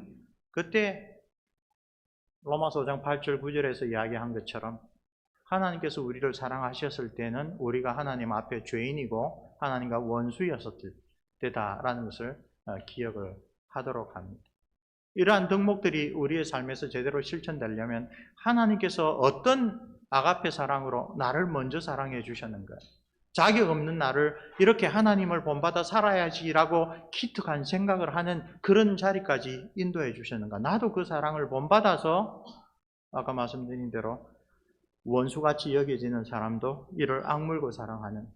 그때 로마서 5장 8절 9절에서 이야기한 것처럼 하나님께서 우리를 사랑하셨을 때는 우리가 하나님 앞에 죄인이고 하나님과 원수였을 때다라는 것을 기억을 하도록 합니다. 이러한 덕목들이 우리의 삶에서 제대로 실천되려면 하나님께서 어떤 아가페 사랑으로 나를 먼저 사랑해 주셨는가? 자격 없는 나를 이렇게 하나님을 본받아 살아야지라고 기특한 생각을 하는 그런 자리까지 인도해 주셨는가? 나도 그 사랑을 본받아서 아까 말씀드린 대로 원수같이 여겨지는 사람도 이를 악물고 사랑하는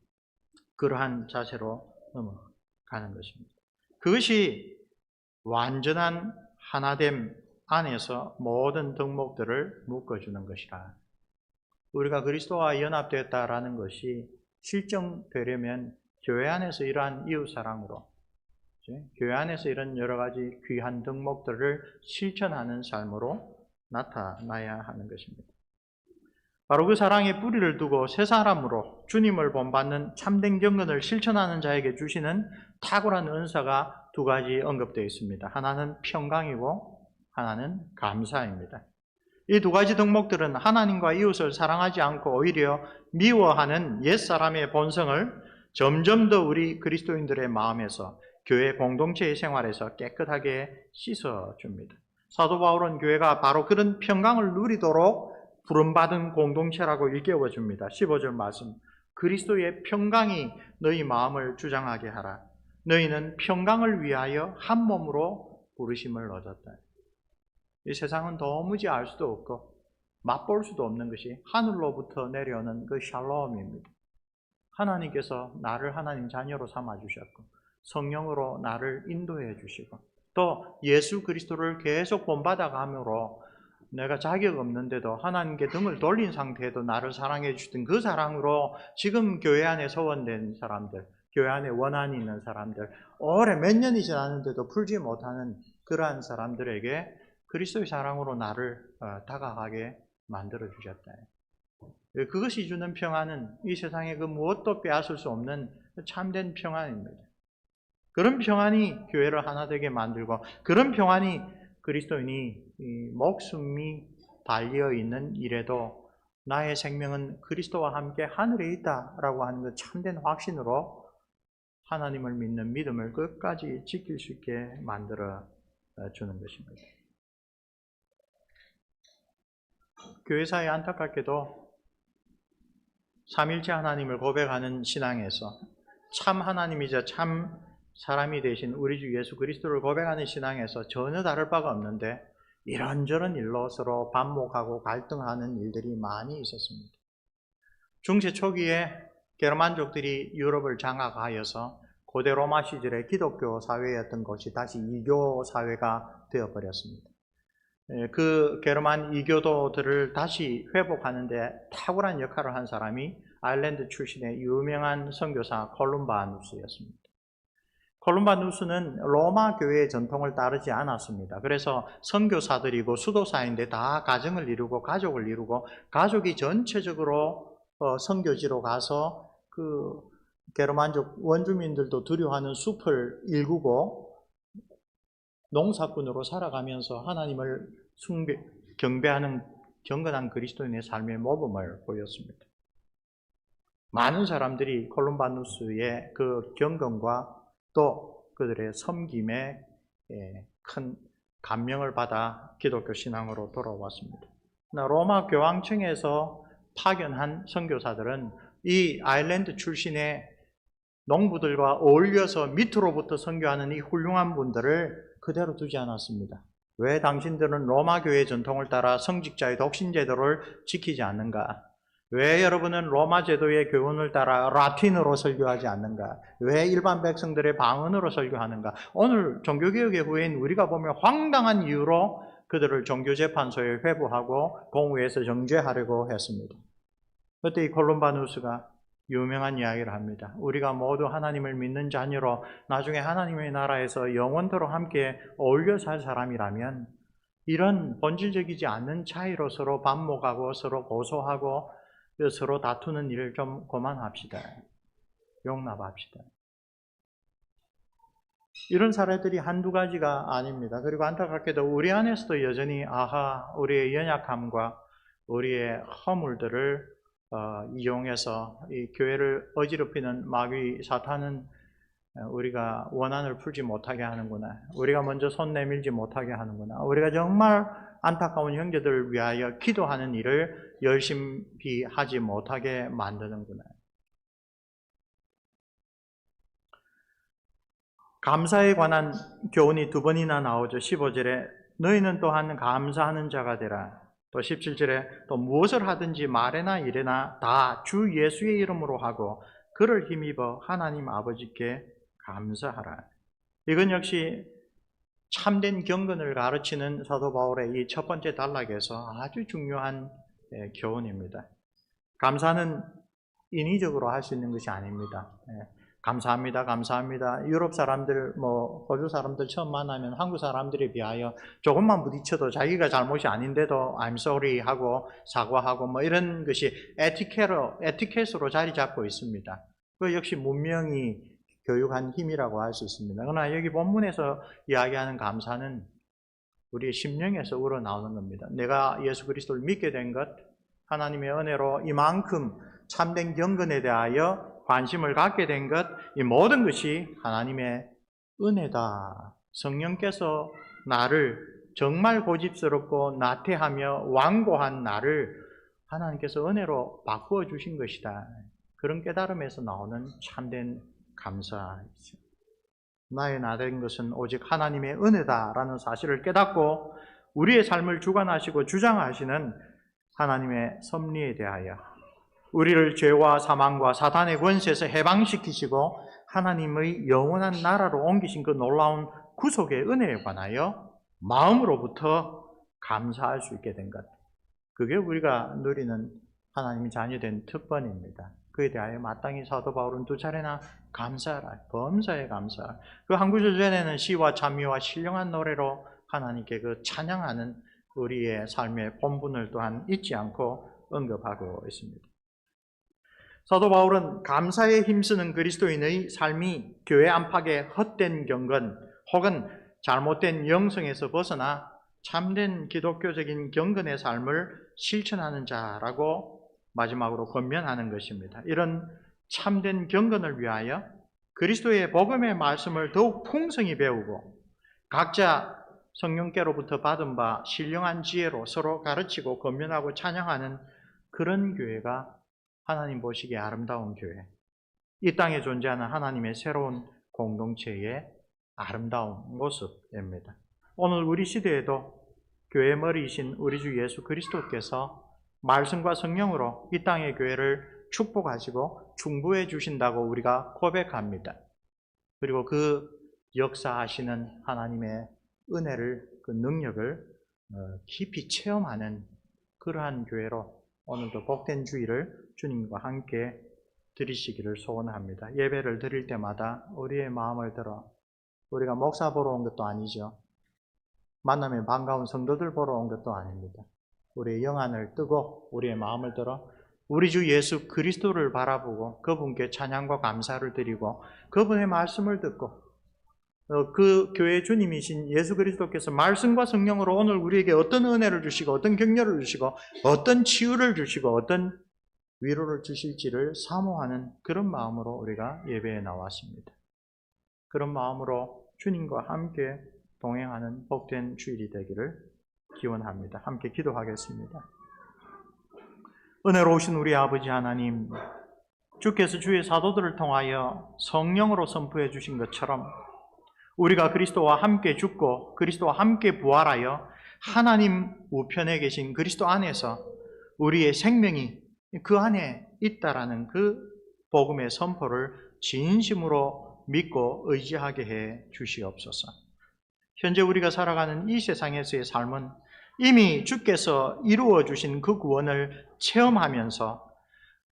그러한 자세로 넘어가는 것입니다. 그것이 완전한 하나됨 안에서 모든 덕목들을 묶어주는 것이라. 우리가 그리스도와 연합되었다라는 것이 실정되려면 교회 안에서 이러한 이웃사랑으로, 교회 안에서 이런 여러 가지 귀한 덕목들을 실천하는 삶으로 나타나야 하는 것입니다. 바로 그 사랑의 뿌리를 두고 새 사람으로 주님을 본받는 참된 경건을 실천하는 자에게 주시는 탁월한 은사가 두 가지 언급되어 있습니다. 하나는 평강이고 하나는 감사입니다. 이 두 가지 덕목들은 하나님과 이웃을 사랑하지 않고 오히려 미워하는 옛사람의 본성을 점점 더 우리 그리스도인들의 마음에서, 교회 공동체의 생활에서 깨끗하게 씻어줍니다. 사도 바울은 교회가 바로 그런 평강을 누리도록 부름받은 공동체라고 일깨워줍니다. 15절 말씀, 그리스도의 평강이 너희 마음을 주장하게 하라. 너희는 평강을 위하여 한 몸으로 부르심을 얻었다. 이 세상은 도무지 알 수도 없고 맛볼 수도 없는 것이 하늘로부터 내려오는 그 샬롬입니다. 하나님께서 나를 하나님 자녀로 삼아주셨고 성령으로 나를 인도해 주시고 또 예수 그리스도를 계속 본받아감으로 내가 자격 없는데도 하나님께 등을 돌린 상태에도 나를 사랑해 주시던 그 사랑으로 지금 교회 안에 소원된 사람들, 교회 안에 원한이 있는 사람들, 오래 몇 년이 지났는데도 풀지 못하는 그러한 사람들에게 그리스도의 사랑으로 나를 다가가게 만들어 주셨다. 그것이 주는 평안은 이 세상에 그 무엇도 빼앗을 수 없는 참된 평안입니다. 그런 평안이 교회를 하나 되게 만들고 그런 평안이 그리스도인이 목숨이 달려 있는 일에도 나의 생명은 그리스도와 함께 하늘에 있다라고 하는 그 참된 확신으로 하나님을 믿는 믿음을 끝까지 지킬 수 있게 만들어 주는 것입니다. 교회사에 안타깝게도 삼일체 하나님을 고백하는 신앙에서 참 하나님이자 참 사람이 되신 우리 주 예수 그리스도를 고백하는 신앙에서 전혀 다를 바가 없는데 이런저런 일로 서로 반목하고 갈등하는 일들이 많이 있었습니다. 중세 초기에 게르만족들이 유럽을 장악하여서 고대 로마 시절의 기독교 사회였던 것이 다시 이교 사회가 되어버렸습니다. 그 게르만 이교도들을 다시 회복하는 데 탁월한 역할을 한 사람이 아일랜드 출신의 유명한 선교사 콜룸바누스였습니다. 콜룸바누스는 로마 교회의 전통을 따르지 않았습니다. 그래서 선교사들이고 수도사인데 다 가정을 이루고 가족을 이루고 가족이 전체적으로 선교지로 가서 그 게르만족 원주민들도 두려워하는 숲을 일구고 농사꾼으로 살아가면서 하나님을 경배하는 경건한 그리스도인의 삶의 모범을 보였습니다. 많은 사람들이 콜룸바누스의 그 경건과 또 그들의 섬김에 큰 감명을 받아 기독교 신앙으로 돌아왔습니다. 로마 교황청에서 파견한 선교사들은 이 아일랜드 출신의 농부들과 어울려서 밑으로부터 선교하는 이 훌륭한 분들을 그대로 두지 않았습니다. 왜 당신들은 로마 교회 전통을 따라 성직자의 독신 제도를 지키지 않는가? 왜 여러분은 로마 제도의 교훈을 따라 라틴어로 설교하지 않는가? 왜 일반 백성들의 방언으로 설교하는가? 오늘 종교개혁의 후에인 우리가 보면 황당한 이유로 그들을 종교재판소에 회부하고 공회에서 정죄하려고 했습니다. 그때 이 콜룸바누스가 유명한 이야기를 합니다. 우리가 모두 하나님을 믿는 자녀로 나중에 하나님의 나라에서 영원토록 함께 어울려 살 사람이라면 이런 본질적이지 않는 차이로 서로 반목하고 서로 고소하고 서로 다투는 일을 좀 그만합시다. 용납합시다. 이런 사례들이 한두 가지가 아닙니다. 그리고 안타깝게도 우리 안에서도 여전히 우리의 연약함과 우리의 허물들을 이용해서 이 교회를 어지럽히는 마귀 사탄은 우리가 원한을 풀지 못하게 하는구나. 우리가 먼저 손 내밀지 못하게 하는구나. 우리가 정말 안타까운 형제들을 위하여 기도하는 일을 열심히 하지 못하게 만드는구나. 감사에 관한 교훈이 두 번이나 나오죠. 15절에 너희는 또한 감사하는 자가 되라. 또 17절에 또 무엇을 하든지 말에나 이래나 다 주 예수의 이름으로 하고 그를 힘입어 하나님 아버지께 감사하라. 이건 역시 참된 경건을 가르치는 사도 바울의 이 첫 번째 단락에서 아주 중요한 교훈입니다. 감사는 인위적으로 할 수 있는 것이 아닙니다. 감사합니다, 감사합니다. 유럽 사람들, 호주 사람들 처음 만나면 한국 사람들에 비하여 조금만 부딪혀도 자기가 잘못이 아닌데도 I'm sorry 하고 사과하고 이런 것이 에티켓으로 자리 잡고 있습니다. 그 역시 문명이 교육한 힘이라고 할 수 있습니다. 그러나 여기 본문에서 이야기하는 감사는 우리의 심령에서 우러나오는 겁니다. 내가 예수 그리스도를 믿게 된 것, 하나님의 은혜로 이만큼 참된 경건에 대하여 관심을 갖게 된 것, 이 모든 것이 하나님의 은혜다. 성령께서 나를 정말 고집스럽고 나태하며 완고한 나를 하나님께서 은혜로 바꾸어 주신 것이다. 그런 깨달음에서 나오는 참된 감사이죠. 나의 나된 것은 오직 하나님의 은혜다라는 사실을 깨닫고 우리의 삶을 주관하시고 주장하시는 하나님의 섭리에 대하여 우리를 죄와 사망과 사탄의 권세에서 해방시키시고 하나님의 영원한 나라로 옮기신 그 놀라운 구속의 은혜에 관하여 마음으로부터 감사할 수 있게 된 것. 그게 우리가 누리는 하나님의 자녀된 특권입니다. 그에 대하여 마땅히 사도 바울은 두 차례나 감사하라, 범사에 감사하라. 그 한 구절 전에는 시와 찬미와 신령한 노래로 하나님께 그 찬양하는 우리의 삶의 본분을 또한 잊지 않고 언급하고 있습니다. 사도 바울은 감사에 힘쓰는 그리스도인의 삶이 교회 안팎의 헛된 경건 혹은 잘못된 영성에서 벗어나 참된 기독교적인 경건의 삶을 실천하는 자라고 마지막으로 권면하는 것입니다. 이런 참된 경건을 위하여 그리스도의 복음의 말씀을 더욱 풍성히 배우고 각자 성령께로부터 받은 바 신령한 지혜로 서로 가르치고 권면하고 찬양하는 그런 교회가 하나님 보시기에 아름다운 교회, 이 땅에 존재하는 하나님의 새로운 공동체의 아름다운 모습입니다. 오늘 우리 시대에도 교회 머리이신 우리 주 예수 그리스도께서 말씀과 성령으로 이 땅의 교회를 축복하시고 충부해 주신다고 우리가 고백합니다. 그리고 그 역사하시는 하나님의 은혜를, 그 능력을 깊이 체험하는 그러한 교회로 오늘도 복된 주일을 주님과 함께 드리시기를 소원합니다. 예배를 드릴 때마다 우리의 마음을 들어, 우리가 목사 보러 온 것도 아니죠. 만나면 반가운 성도들 보러 온 것도 아닙니다. 우리의 영안을 뜨고 우리의 마음을 들어 우리 주 예수 그리스도를 바라보고 그분께 찬양과 감사를 드리고 그분의 말씀을 듣고 그 교회의 주님이신 예수 그리스도께서 말씀과 성령으로 오늘 우리에게 어떤 은혜를 주시고 어떤 격려를 주시고 어떤 치유를 주시고 어떤 위로를 주실지를 사모하는 그런 마음으로 우리가 예배에 나왔습니다. 그런 마음으로 주님과 함께 동행하는 복된 주일이 되기를 기원합니다. 함께 기도하겠습니다. 은혜로우신 우리 아버지 하나님, 주께서 주의 사도들을 통하여 성령으로 선포해 주신 것처럼 우리가 그리스도와 함께 죽고 그리스도와 함께 부활하여 하나님 우편에 계신 그리스도 안에서 우리의 생명이 그 안에 있다라는 그 복음의 선포를 진심으로 믿고 의지하게 해 주시옵소서. 현재 우리가 살아가는 이 세상에서의 삶은 이미 주께서 이루어 주신 그 구원을 체험하면서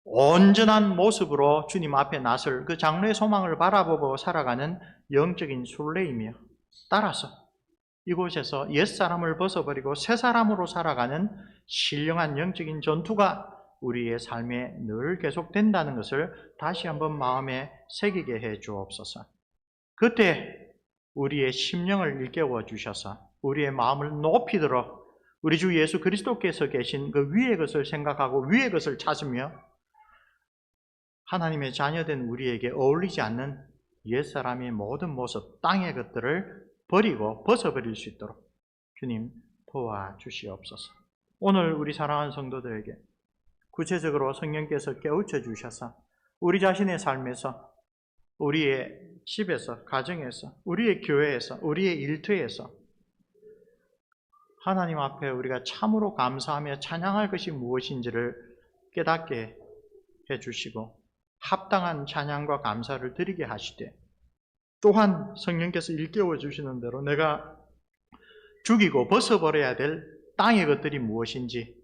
온전한 모습으로 주님 앞에 나설 그 장래의 소망을 바라보고 살아가는 영적인 순례이며, 따라서 이곳에서 옛사람을 벗어버리고 새사람으로 살아가는 신령한 영적인 전투가 우리의 삶에 늘 계속된다는 것을 다시 한번 마음에 새기게 해 주옵소서. 그때 우리의 심령을 일깨워 주셔서 우리의 마음을 높이 들어 우리 주 예수 그리스도께서 계신 그 위의 것을 생각하고 위의 것을 찾으며 하나님의 자녀된 우리에게 어울리지 않는 옛사람의 모든 모습, 땅의 것들을 버리고 벗어버릴 수 있도록 주님 도와주시옵소서. 오늘 우리 사랑하는 성도들에게 구체적으로 성령께서 깨우쳐 주셔서 우리 자신의 삶에서, 우리의 집에서, 가정에서, 우리의 교회에서, 우리의 일터에서 하나님 앞에 우리가 참으로 감사하며 찬양할 것이 무엇인지를 깨닫게 해주시고 합당한 찬양과 감사를 드리게 하시되, 또한 성령께서 일깨워 주시는 대로 내가 죽이고 벗어버려야 될 땅의 것들이 무엇인지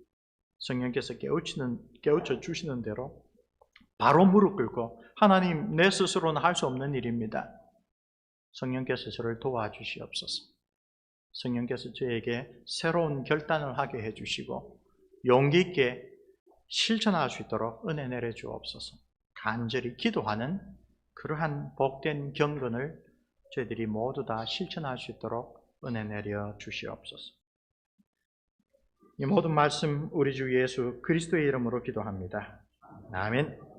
성령께서 깨우쳐 주시는 대로 바로 무릎 꿇고, 하나님, 내 스스로는 할 수 없는 일입니다. 성령께서 저를 도와주시옵소서. 성령께서 저에게 새로운 결단을 하게 해주시고 용기 있게 실천할 수 있도록 은혜 내려주옵소서. 간절히 기도하는 그러한 복된 경건을 저희들이 모두 다 실천할 수 있도록 은혜 내려 주시옵소서. 이 모든 말씀 우리 주 예수 그리스도의 이름으로 기도합니다. 아멘.